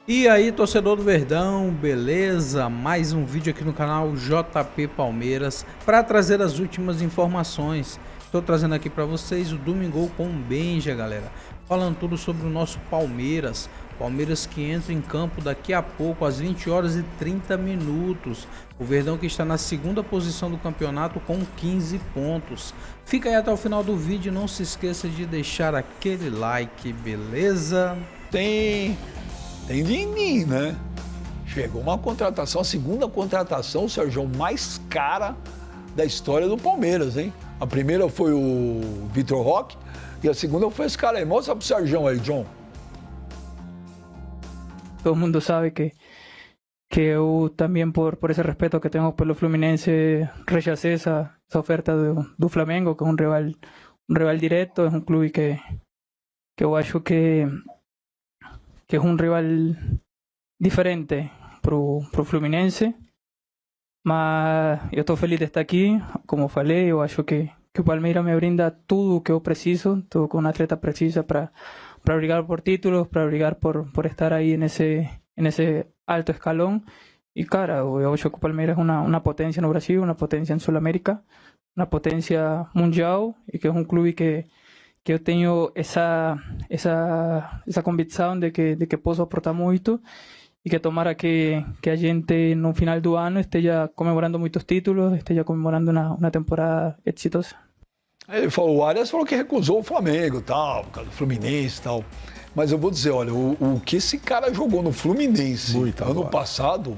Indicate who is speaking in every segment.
Speaker 1: E aí, torcedor do Verdão, beleza? Mais um vídeo aqui no canal JP Palmeiras para trazer as últimas informações. Estou trazendo aqui para vocês o Domingão com o Benja, galera. Falando tudo sobre o nosso Palmeiras. Palmeiras que entra em campo daqui a pouco, às 20 horas e 30 minutos. O Verdão que está na segunda posição do campeonato com 15 pontos. Fica aí até o final do vídeo, não se esqueça de deixar aquele like, beleza?
Speaker 2: Tem din-din, né? Chegou uma contratação, a segunda contratação, Sérgio, mais cara da história do Palmeiras, hein? A primeira foi o Vitor Roque e a segunda foi esse cara aí. Mostra pro Sérgio aí, John.
Speaker 3: Todo mundo sabe que eu também, por esse respeito que tenho pelo Fluminense, rechacei essa oferta do Flamengo, que é um rival direto, é um clube que eu acho que é um rival diferente pro Fluminense, mas eu estou feliz de estar aqui. Como falei, eu acho que o Palmeiras me brinda tudo o que eu preciso, tudo que um atleta precisa para brigar por títulos, para brigar por estar aí nesse alto escalão. E cara, eu acho que o Palmeiras é uma potência no Brasil, uma potência em Sul-América, uma potência mundial, e que é um clube que eu tenho essa convicção de que posso aportar muito, e que tomara que a gente no final do ano esteja comemorando muitos títulos, esteja comemorando uma temporada exitosa.
Speaker 2: Ele falou, o Arias falou que recusou o Flamengo, tal, por causa do Fluminense e tal. Mas eu vou dizer, olha, o que esse cara jogou no Fluminense ano passado,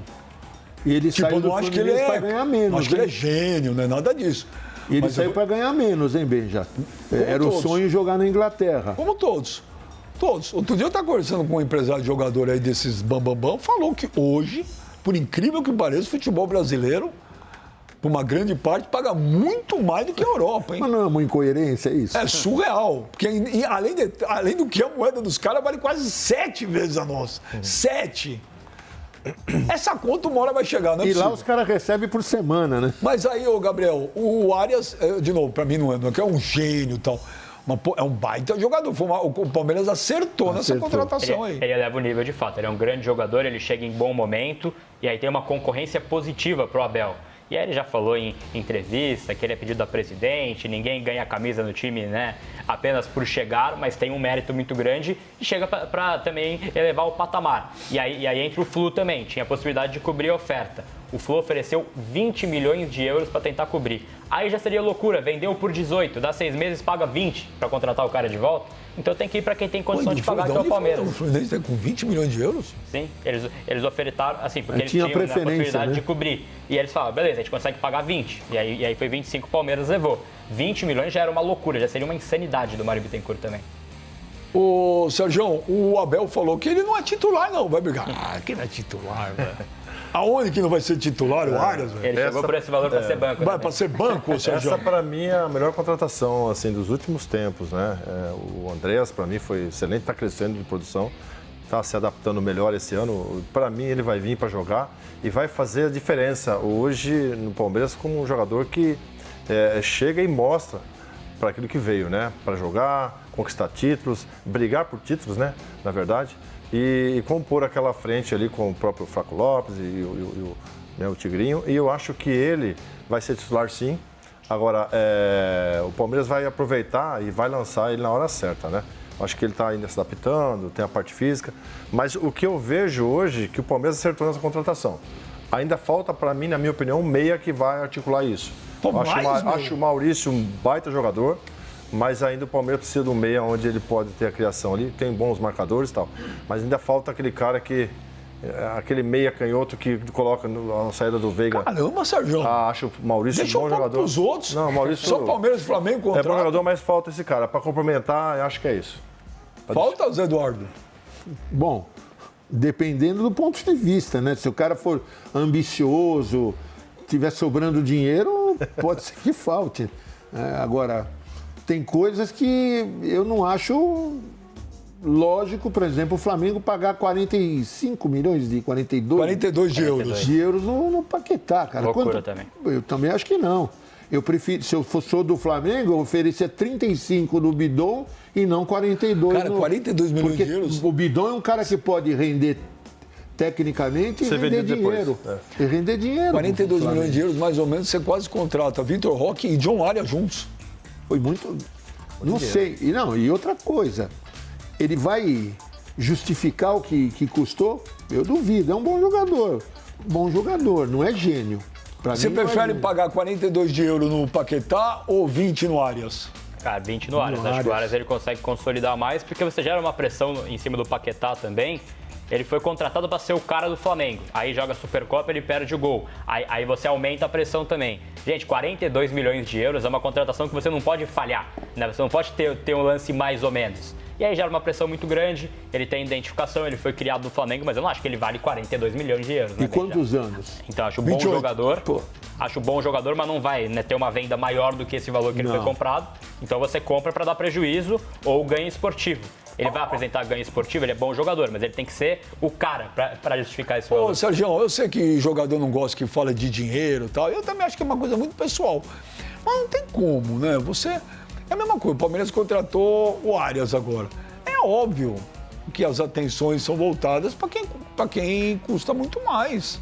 Speaker 4: E ele
Speaker 2: tipo,
Speaker 4: saiu
Speaker 2: eu
Speaker 4: do
Speaker 2: não acho que ele
Speaker 4: Fluminense
Speaker 2: é,
Speaker 4: para ganhar menos.
Speaker 2: não acho que ele é gênio, não é nada disso.
Speaker 4: E ele
Speaker 2: Mas
Speaker 4: saiu para ganhar menos, hein, Benja? Era
Speaker 2: todos.
Speaker 4: o sonho jogar na Inglaterra.
Speaker 2: Como todos. Todos. Outro dia eu estava conversando com um empresário de jogador aí desses bambambam, falou que hoje, por incrível que pareça, o futebol brasileiro, por uma grande parte, paga muito mais do que a Europa, hein?
Speaker 4: Mas não é uma incoerência isso?
Speaker 2: É surreal. Porque além do que a moeda dos caras vale quase 7 vezes a nossa. 7. Essa conta uma hora vai chegar, não é
Speaker 4: E
Speaker 2: possível.
Speaker 4: lá os caras recebem por semana, né?
Speaker 2: Mas aí, ô Gabriel, o Arias, de novo, pra mim não é que é um gênio e tal. Mas, pô, é um baita jogador. O Palmeiras acertou nessa contratação aí.
Speaker 5: Ele eleva o nível de fato. Ele é um grande jogador, ele chega em bom momento e aí tem uma concorrência positiva pro Abel. E aí ele já falou em entrevista que ele é pedido a presidente, ninguém ganha camisa no time, né, apenas por chegar, mas tem um mérito muito grande e chega para também elevar o patamar. E aí entra o Flu também, tinha a possibilidade de cobrir a oferta. O Flu ofereceu 20 milhões de euros para tentar cobrir. Aí já seria loucura, vendeu por 18, dá 6 meses, paga 20 para contratar o cara de volta. Então tem que ir para quem tem condição de pagar, que é o Palmeiras.
Speaker 2: O Fluminense tá com 20 milhões de euros?
Speaker 5: Sim, eles ofertaram, assim, porque eles
Speaker 4: tinha
Speaker 5: tinham a possibilidade,
Speaker 4: né,
Speaker 5: de cobrir. E eles falaram, beleza, a gente consegue pagar 20. E aí foi 25, o Palmeiras levou. 20 milhões já era uma loucura, já seria uma insanidade do Mário Bittencourt também.
Speaker 2: Ô, Sérgio, o Abel falou que ele não é titular, não. Vai brigar. Ah, que não é titular, velho. Aonde que não vai ser titular o Arias, velho?
Speaker 5: Ele chegou por esse valor para ser banco.
Speaker 2: Vai
Speaker 5: né?
Speaker 2: para ser banco, Sérgio?
Speaker 6: Essa, para mim, é a melhor contratação assim, dos últimos tempos, né? O Andreas, para mim, foi excelente, está crescendo de produção, está se adaptando melhor esse ano. Para mim, ele vai vir para jogar e vai fazer a diferença hoje no Palmeiras como um jogador que chega e mostra para aquilo que veio, né? Para jogar, conquistar títulos, brigar por títulos, né? Na verdade. E compor aquela frente ali com o próprio Flaco Lopes e o Tigrinho. E eu acho que ele vai ser titular, sim. Agora, o Palmeiras vai aproveitar e vai lançar ele na hora certa, né? Acho que ele está ainda se adaptando, tem a parte física. Mas o que eu vejo hoje é que o Palmeiras acertou nessa contratação. Ainda falta, para mim, na minha opinião, um meia que vai articular isso. Acho o Maurício um baita jogador. Mas ainda o Palmeiras precisa de um meia onde ele pode ter a criação ali, tem bons marcadores e tal. Mas ainda falta aquele cara que... aquele meia canhoto que coloca na saída do Veiga.
Speaker 2: Caramba, Sérgio.
Speaker 6: Acho o Maurício
Speaker 2: Deixa
Speaker 6: um bom jogador.
Speaker 2: Deixa outros.
Speaker 6: Não, Maurício...
Speaker 2: Só Palmeiras e Flamengo
Speaker 6: É
Speaker 2: contrato.
Speaker 6: bom jogador, mas falta esse cara. Para complementar, acho que é isso.
Speaker 2: Falta, Zé Eduardo?
Speaker 4: Bom, dependendo do ponto de vista, né? Se o cara for ambicioso, tiver sobrando dinheiro, pode ser que falte. Agora, tem coisas que eu não acho lógico, por exemplo, o Flamengo pagar 45 milhões de
Speaker 2: 42 de euros.
Speaker 4: De euros no Paquetá, cara.
Speaker 5: Loucura também.
Speaker 4: Eu também acho que não. Eu prefiro, se eu sou do Flamengo, eu oferecia 35 no Bidon e não 42
Speaker 2: Cara, 42 milhões
Speaker 4: porque
Speaker 2: de euros?
Speaker 4: o Bidon é um cara que pode render tecnicamente, e
Speaker 6: Ser
Speaker 4: render
Speaker 6: vendido depois,
Speaker 4: dinheiro. E render dinheiro.
Speaker 2: 42
Speaker 4: pro
Speaker 2: milhões de
Speaker 4: Flamengo.
Speaker 2: euros, mais ou menos, você quase contrata Vitor Roque e John Arias juntos.
Speaker 4: Foi muito. Não sei. E outra coisa, ele vai justificar o que custou? Eu duvido. É um bom jogador. Bom jogador, não é gênio. Pra
Speaker 2: Você
Speaker 4: mim, não é
Speaker 2: prefere
Speaker 4: gênio.
Speaker 2: pagar 42 de euro no Paquetá ou 20 no Arias?
Speaker 5: Cara, 20 no Arias. Acho que o Arias ele consegue consolidar mais, porque você gera uma pressão em cima do Paquetá também. Ele foi contratado para ser o cara do Flamengo. Aí joga a Supercopa, ele perde o gol. Aí você aumenta a pressão também. Gente, 42 milhões de euros é uma contratação que você não pode falhar, né? Você não pode ter um lance mais ou menos. E aí gera uma pressão muito grande. Ele tem identificação, ele foi criado do Flamengo, mas eu não acho que ele vale 42 milhões de euros. Né,
Speaker 4: E quantos anos?
Speaker 5: Então, acho um bom
Speaker 2: 28.
Speaker 5: jogador.
Speaker 4: Pô.
Speaker 5: Acho bom jogador, mas não vai, né, ter uma venda maior do que esse valor que ele foi
Speaker 4: Não.
Speaker 5: comprado. Então você compra para dar prejuízo ou ganho esportivo. Ele vai apresentar ganho esportivo, ele é bom jogador, mas ele tem que ser o cara para justificar esse valor.
Speaker 2: Ô, Sérgio, eu sei que jogador não gosta que fala de dinheiro e tal. Eu também acho que é uma coisa muito pessoal. Mas não tem como, né? Você. É a mesma coisa. O Palmeiras contratou o Arias agora. É óbvio que as atenções são voltadas para quem custa muito mais.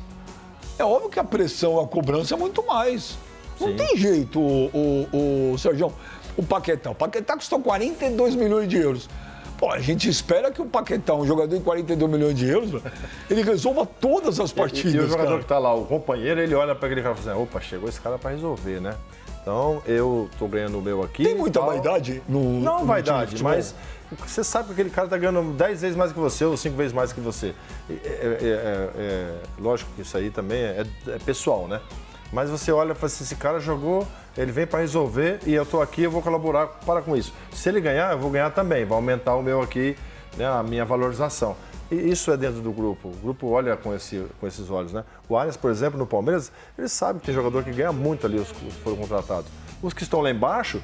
Speaker 2: É óbvio que a pressão, a cobrança é muito mais. Não
Speaker 6: Sim.
Speaker 2: tem jeito, o Sérgio. O Paquetá. O Paquetá custou 42 milhões de euros. Pô, a gente espera que o Paquetá, um jogador de 42 milhões de euros, ele resolva todas as partidas.
Speaker 6: E o jogador
Speaker 2: cara.
Speaker 6: que tá lá, o companheiro, ele olha para aquele cara e fala assim, opa, chegou esse cara para resolver, né? Então, eu tô ganhando o meu aqui.
Speaker 2: Tem muita
Speaker 6: tal.
Speaker 2: vaidade no
Speaker 6: Não
Speaker 2: no time de
Speaker 6: vaidade,
Speaker 2: futebol?
Speaker 6: mas você sabe que aquele cara tá ganhando 10 vezes mais que você ou 5 vezes mais que você. Lógico que isso aí também é pessoal, né? Mas você olha e fala assim, esse cara jogou, ele vem para resolver e eu tô aqui, eu vou colaborar com isso. Se ele ganhar, eu vou ganhar também, vai aumentar o meu aqui, né, a minha valorização. E isso é dentro do grupo. O grupo olha com esses olhos, né? O Arias, por exemplo, no Palmeiras, ele sabe que tem jogador que ganha muito ali, os que foram contratados. Os que estão lá embaixo,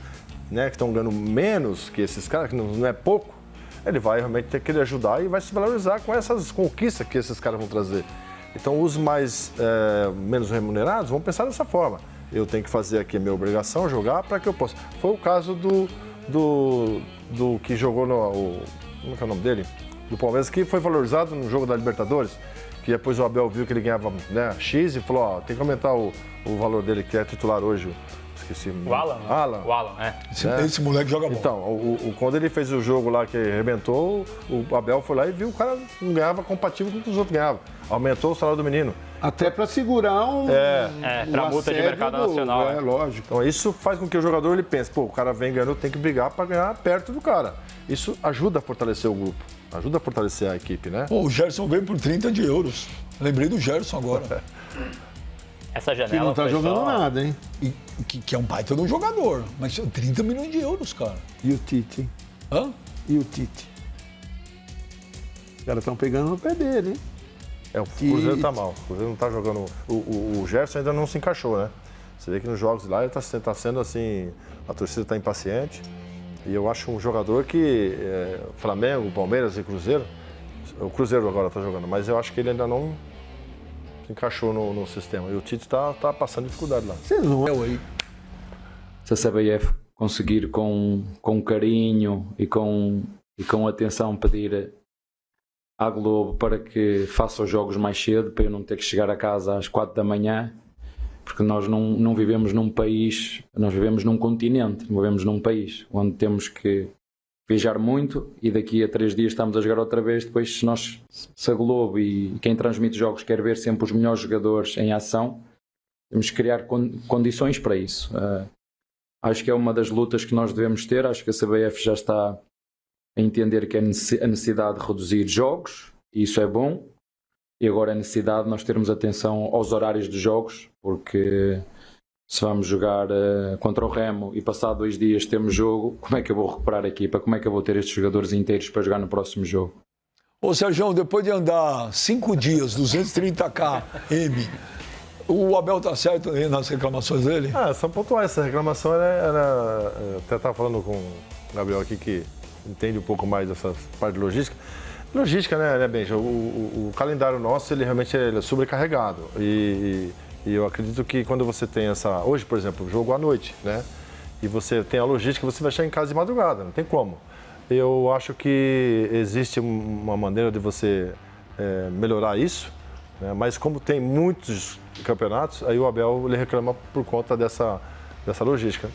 Speaker 6: né, que estão ganhando menos que esses caras, que não é pouco, ele vai realmente ter que ajudar e vai se valorizar com essas conquistas que esses caras vão trazer. Então, os menos remunerados vão pensar dessa forma. Eu tenho que fazer aqui a minha obrigação, jogar para que eu possa. Foi o caso do que jogou como é que é o nome dele? Do Palmeiras, que foi valorizado no jogo da Libertadores, que depois o Abel viu que ele ganhava, né, X e falou, ó, tem que aumentar o valor dele, que é titular hoje. Esqueci.
Speaker 5: O Alan? Né?
Speaker 6: Alan.
Speaker 5: O Alan, é.
Speaker 2: Esse moleque joga bom.
Speaker 6: Então, quando ele fez o jogo lá que arrebentou, o Abel foi lá e viu o cara não ganhava compatível com o que os outros ganhavam. Aumentou o salário do menino.
Speaker 4: Até para segurar
Speaker 5: pra multa de mercado nacional.
Speaker 4: É, lógico.
Speaker 6: Então, isso faz com que o jogador ele pense, pô, o cara vem ganhando, tem que brigar para ganhar perto do cara. Isso ajuda a fortalecer o grupo, ajuda a fortalecer a equipe, né?
Speaker 2: Pô, o Gerson veio por 30 de euros. Lembrei do Gerson agora.
Speaker 5: Essa
Speaker 4: Que
Speaker 5: janela
Speaker 4: não tá
Speaker 5: foi
Speaker 4: jogando
Speaker 5: só...
Speaker 4: nada, hein?
Speaker 2: Que é um baita de um jogador. Mas 30 milhões de euros, cara.
Speaker 4: E o Tite, hein?
Speaker 2: Hã?
Speaker 4: E o Tite? Os caras estão pegando no pé dele, hein?
Speaker 6: O Cruzeiro tá mal, o Cruzeiro não tá jogando, o Gerson ainda não se encaixou, né? Você vê que nos jogos lá ele tá sendo assim, a torcida tá impaciente. E eu acho um jogador que, Flamengo, Palmeiras e Cruzeiro, o Cruzeiro agora tá jogando, mas eu acho que ele ainda não se encaixou no sistema. E o Tite tá passando dificuldade lá.
Speaker 4: Vocês não
Speaker 7: Se a CBF conseguir com carinho e com atenção pedir à Globo para que faça os jogos mais cedo, para eu não ter que chegar a casa às 4 da manhã, porque nós não vivemos num país, nós vivemos num continente, não vivemos num país onde temos que viajar muito e daqui a 3 dias estamos a jogar outra vez. Depois, se a Globo e quem transmite jogos quer ver sempre os melhores jogadores em ação, temos que criar condições para isso. Acho que é uma das lutas que nós devemos ter. Acho que a CBF já está a entender que é a necessidade de reduzir jogos, e isso é bom. E agora é necessidade de nós termos atenção aos horários dos jogos, porque se vamos jogar contra o Remo e passar 2 dias temos jogo, como é que eu vou recuperar a equipa? Como é que eu vou ter estes jogadores inteiros para jogar no próximo jogo?
Speaker 2: Ô, Sérgio, depois de andar 5 dias, 230 km, o Abel tá certo aí nas reclamações dele?
Speaker 6: São pontuais. Essa reclamação era até estava falando com o Gabriel aqui, que entende um pouco mais dessa parte de logística. Logística, né, Benja? O calendário nosso, ele realmente é sobrecarregado. E eu acredito que quando você tem hoje, por exemplo, jogo à noite, né? E você tem a logística, você vai chegar em casa de madrugada, não tem como. Eu acho que existe uma maneira de você melhorar isso, né? Mas como tem muitos campeonatos, aí o Abel ele reclama por conta dessa logística.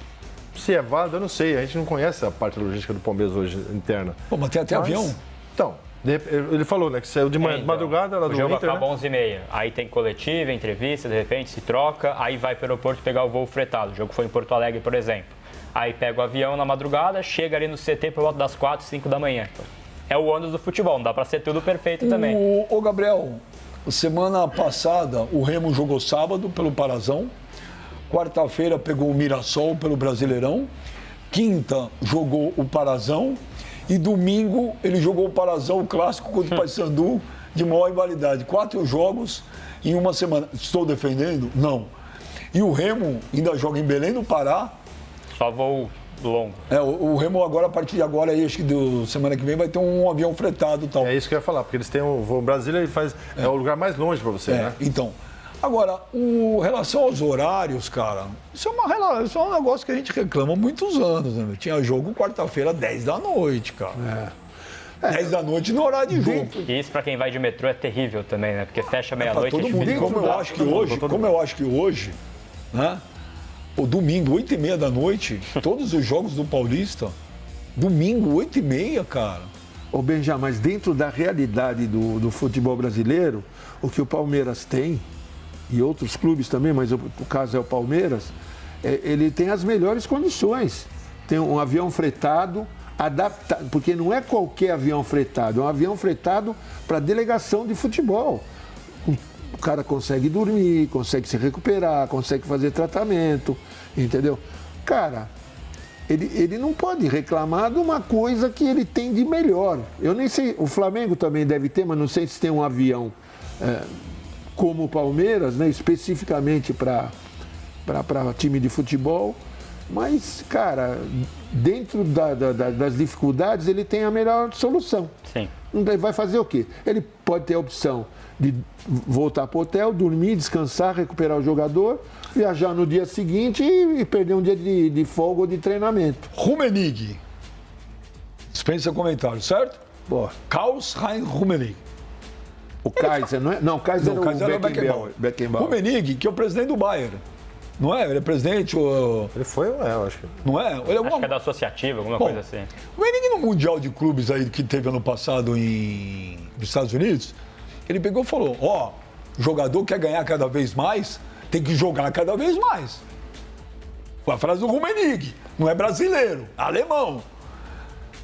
Speaker 6: Se é válido, eu não sei, a gente não conhece a parte logística do Palmeiras hoje, interna.
Speaker 2: Pô, mas tem até avião.
Speaker 6: Então, ele falou, né, que saiu de madrugada lá do Inter,
Speaker 5: O jogo acaba
Speaker 6: né?
Speaker 5: 11h30, aí tem coletiva, entrevista, de repente se troca, aí vai para o aeroporto pegar o voo fretado. O jogo foi em Porto Alegre, por exemplo. Aí pega o avião na madrugada, chega ali no CT por volta das 4, 5 da manhã. É o ônus do futebol, não dá para ser tudo perfeito também.
Speaker 2: Ô Gabriel, semana passada o Remo jogou sábado pelo Parazão, quarta-feira pegou o Mirassol pelo Brasileirão, quinta jogou o Parazão e domingo ele jogou o Parazão, o clássico contra o Paysandu, de maior rivalidade. 4 jogos em uma semana. Estou defendendo? Não. E o Remo ainda joga em Belém do Pará.
Speaker 5: Só voo longo.
Speaker 2: O Remo agora, a partir de agora, aí, acho que semana que vem, vai ter um avião fretado e tal.
Speaker 6: É isso que eu ia falar, porque eles têm o Brasília, ele faz, é o lugar mais longe para você, né?
Speaker 2: Então, agora, em relação aos horários, cara, isso é um negócio que a gente reclama há muitos anos, né? Tinha jogo quarta-feira, 10 da noite, cara. 10 da noite no horário de jogo.
Speaker 5: E isso para quem vai de metrô é terrível também, né? Porque fecha
Speaker 2: Pra
Speaker 5: meia-noite.
Speaker 2: todo mundo.
Speaker 5: difícil.
Speaker 2: Como eu acho que hoje, né? O domingo, 8h30 da noite, todos os jogos do Paulista, domingo, 8h30, cara.
Speaker 4: Ô Benja, mas dentro da realidade do futebol brasileiro, o que o Palmeiras tem, e outros clubes também, mas o caso é o Palmeiras, ele tem as melhores condições. Tem um avião fretado, adaptado, porque não é qualquer avião fretado, é um avião fretado para delegação de futebol. O cara consegue dormir, consegue se recuperar, consegue fazer tratamento, entendeu? Cara, ele não pode reclamar de uma coisa que ele tem de melhor. Eu nem sei, o Flamengo também deve ter, mas não sei se tem um avião como o Palmeiras, né, especificamente para time de futebol. Mas, cara, dentro das dificuldades, ele tem a melhor solução.
Speaker 5: Sim.
Speaker 4: Vai fazer o quê? Ele pode ter a opção de voltar para o hotel, dormir, descansar, recuperar o jogador, viajar no dia seguinte e perder um dia de folga ou de treinamento.
Speaker 2: Rummenigge. Dispensa comentário, certo?
Speaker 4: Boa.
Speaker 2: Karl-Heinz Rummenigge.
Speaker 4: O Kaiser, não é? Não, o Kaiser era o Beckenbauer.
Speaker 2: Rummenigge, que é o presidente do Bayern. Não é? Ele é presidente ou...
Speaker 6: Ele foi ou eu acho que...
Speaker 2: Não é? Ele é
Speaker 5: Acho que é da associativa, alguma coisa assim.
Speaker 2: O Rummenigge no Mundial de Clubes aí que teve ano passado nos Estados Unidos, ele pegou e falou, o jogador quer ganhar cada vez mais, tem que jogar cada vez mais. Foi a frase do Rummenigge, não é brasileiro, é alemão.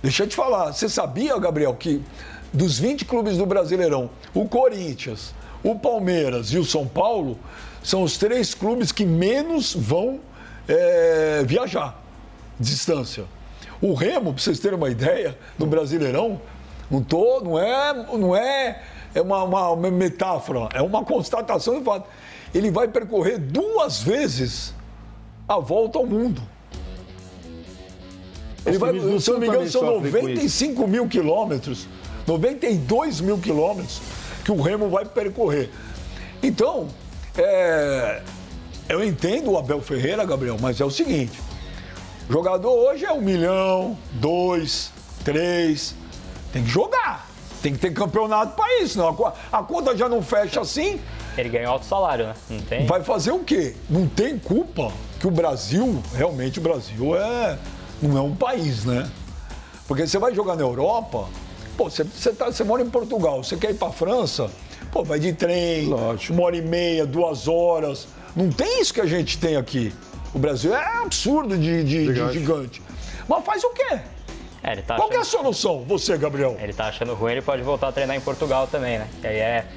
Speaker 2: Deixa eu te falar, você sabia, Gabriel, que dos 20 clubes do Brasileirão, o Corinthians, o Palmeiras e o São Paulo são os 3 clubes que menos vão viajar distância. O Remo, para vocês terem uma ideia, no Brasileirão, não é uma metáfora, é uma constatação de fato. Ele vai percorrer 2 vezes a volta ao mundo. Ele vai, se eu não me engano, são 95 mil quilômetros, 92 mil quilômetros que o Remo vai percorrer. Então, eu entendo o Abel Ferreira, Gabriel, mas é o seguinte, o jogador hoje é 1 milhão, 2, 3, tem que jogar. Tem que ter campeonato para isso, não. A conta já não fecha assim.
Speaker 5: Ele ganhou alto salário, né? Não tem?
Speaker 2: Vai fazer o quê? Não tem culpa que o Brasil, realmente o Brasil não é um país, né? Porque você vai jogar na Europa, pô, você mora em Portugal, você quer ir para a França, pô, vai de trem,
Speaker 4: Lógico.
Speaker 2: 1h30, 2 horas. Não tem isso que a gente tem aqui. O Brasil é absurdo de gigante. Mas faz o quê?
Speaker 5: Ele tá
Speaker 2: Qual que é a solução, você, Gabriel?
Speaker 5: Ele tá achando ruim, ele pode voltar a treinar em Portugal também, né? Que aí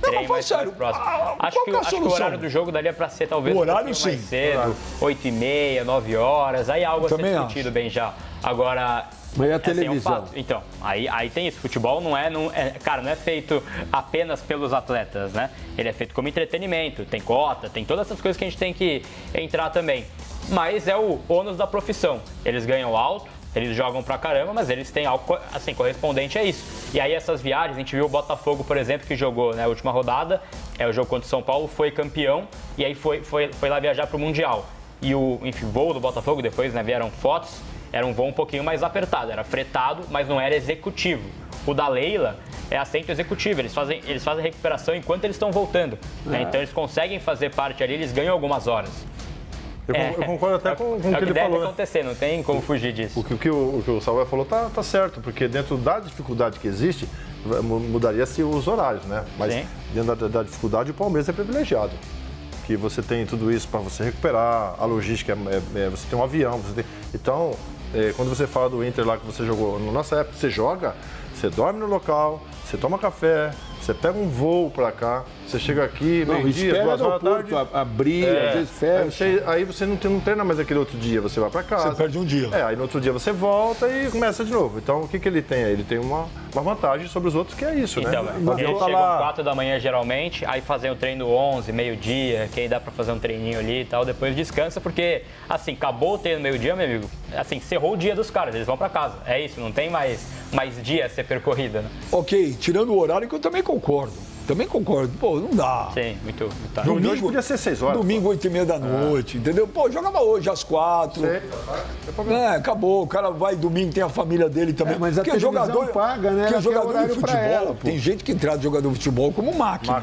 Speaker 5: treino
Speaker 2: mas
Speaker 5: mais
Speaker 2: sério,
Speaker 5: próximo.
Speaker 2: qual
Speaker 5: Acho
Speaker 2: que é a
Speaker 5: que o
Speaker 2: solução?
Speaker 5: horário do jogo daria pra ser talvez
Speaker 2: O horário,
Speaker 5: um pouquinho mais
Speaker 2: sim.
Speaker 5: cedo, 8h30, 9 horas, aí algo a ser
Speaker 2: Também
Speaker 5: discutido bem já. Agora...
Speaker 4: Mas e a
Speaker 5: assim,
Speaker 4: televisão?
Speaker 5: é um fato. Então, aí tem isso. Futebol não é feito apenas pelos atletas, né? Ele é feito como entretenimento, tem cota, tem todas essas coisas que a gente tem que entrar também. Mas é o ônus da profissão. Eles ganham alto, eles jogam pra caramba, mas eles têm algo assim, correspondente a isso. E aí essas viagens, a gente viu o Botafogo, por exemplo, que jogou na última rodada, o jogo contra o São Paulo, foi campeão, e aí foi lá viajar pro Mundial. E o voo do Botafogo, depois vieram fotos, era um voo um pouquinho mais apertado, era fretado, mas não era executivo. O da Leila é assento executivo, eles fazem recuperação enquanto eles estão voltando. Né? Então eles conseguem fazer parte ali, eles ganham algumas horas.
Speaker 6: Eu concordo até com o que ele
Speaker 5: deve
Speaker 6: falou.
Speaker 5: acontecer, não tem como fugir disso.
Speaker 6: O que o Samuel falou tá certo, porque dentro da dificuldade que existe, mudaria-se os horários, né? Mas
Speaker 5: Sim.
Speaker 6: dentro da dificuldade, o Palmeiras é privilegiado. Que você tem tudo isso para você recuperar, a logística, você tem um avião, então, quando você fala do Inter lá que você jogou, na nossa época você joga, você dorme no local, você toma café, você pega um voo para cá, você chega aqui, meio-dia, 2 horas da tarde.
Speaker 4: Abrir, às vezes fecha.
Speaker 6: Aí você não treina mais aquele outro dia, você vai para casa.
Speaker 2: Você perde um dia.
Speaker 6: Aí no outro dia você volta e começa de novo. Então o que ele tem aí? Ele tem uma vantagem sobre os outros, que é isso,
Speaker 5: Então,
Speaker 6: né?
Speaker 5: eles chegam 4 da manhã geralmente, aí fazem o treino 11, meio-dia, que aí dá pra fazer um treininho ali e tal, depois descansa, porque, assim, acabou o treino meio-dia, meu amigo, assim, encerrou o dia dos caras, eles vão pra casa. É isso, não tem mais dia a ser percorrida, né?
Speaker 2: Ok, tirando o horário que eu também concordo. Pô, não dá.
Speaker 5: Sim, muito tarde.
Speaker 6: Domingo hoje podia ser 6 horas.
Speaker 2: Domingo, 8h30 da noite, entendeu? Pô, jogava hoje às 4. Acabou. O cara vai domingo, tem a família dele também.
Speaker 4: Mas a
Speaker 2: porque
Speaker 4: televisão
Speaker 2: jogador
Speaker 4: paga, né?
Speaker 2: Porque
Speaker 4: Ela quer
Speaker 2: jogador de
Speaker 4: horário pra
Speaker 2: futebol,
Speaker 4: ela, pô.
Speaker 2: tem gente que trata jogador de futebol como máquina.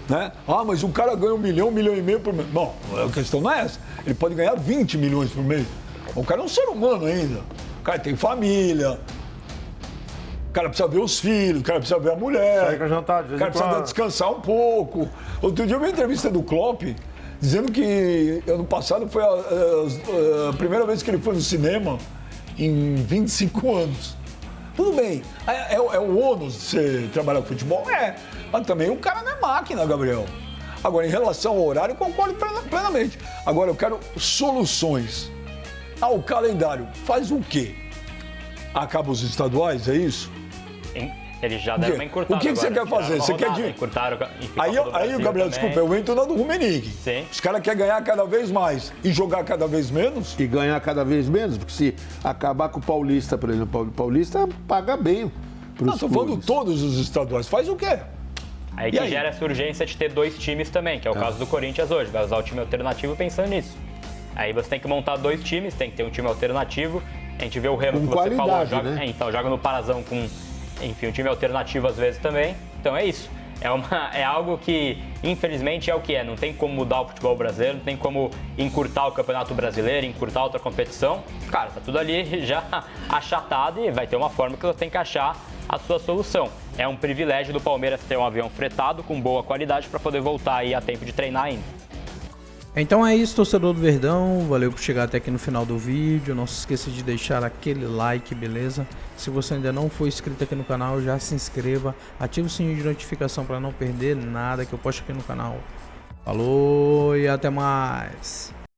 Speaker 2: Né? Ah, mas o cara ganha 1 milhão, 1,5 milhão por mês. Bom, a questão não é essa. Ele pode ganhar 20 milhões por mês. O cara é um ser humano ainda. O cara tem família. O cara precisa ver os filhos, o cara precisa ver a mulher.
Speaker 6: Sai pra jantar, de vez
Speaker 2: o cara
Speaker 6: em
Speaker 2: precisa
Speaker 6: quando.
Speaker 2: descansar um pouco. Outro dia eu vi uma entrevista do Klopp dizendo que ano passado foi a primeira vez que ele foi no cinema em 25 anos. Tudo bem, é o ônus de você trabalhar com futebol? É, mas também o cara não é máquina, Gabriel. Agora, em relação ao horário, eu concordo plenamente. Agora, eu quero soluções. O calendário faz o quê? Acaba os estaduais, é isso?
Speaker 5: Eles já deram uma encurtada.
Speaker 2: O que você quer fazer? Você quer de... Aí, Gabriel, desculpa, eu entro na do Rummenigge.
Speaker 5: Sim.
Speaker 2: Os caras querem ganhar cada vez mais e jogar cada vez menos?
Speaker 4: E ganhar cada vez menos, porque se acabar com o Paulista, por exemplo, o Paulista paga bem pros
Speaker 2: Não, tô falando
Speaker 4: clubes.
Speaker 2: todos os estaduais. Faz o quê?
Speaker 5: Aí que gera essa urgência de ter 2 times também, que é o caso do Corinthians hoje. Vai usar o time alternativo pensando nisso. Aí você tem que montar 2 times, tem que ter um time alternativo. A gente vê o Remo,
Speaker 4: Com
Speaker 5: que você falou,
Speaker 4: qualidade,
Speaker 5: joga,
Speaker 4: né?
Speaker 5: então joga no Parazão com, enfim, um time alternativo às vezes também. Então é isso. É algo que, infelizmente, é o que é. Não tem como mudar o futebol brasileiro, não tem como encurtar o Campeonato Brasileiro, encurtar outra competição. Cara, tá tudo ali já achatado e vai ter uma forma que você tem que achar a sua solução. É um privilégio do Palmeiras ter um avião fretado com boa qualidade para poder voltar aí a tempo de treinar ainda.
Speaker 1: Então é isso, torcedor do Verdão, valeu por chegar até aqui no final do vídeo, não se esqueça de deixar aquele like, beleza? Se você ainda não for inscrito aqui no canal, já se inscreva, ative o sininho de notificação para não perder nada que eu posto aqui no canal. Falou e até mais!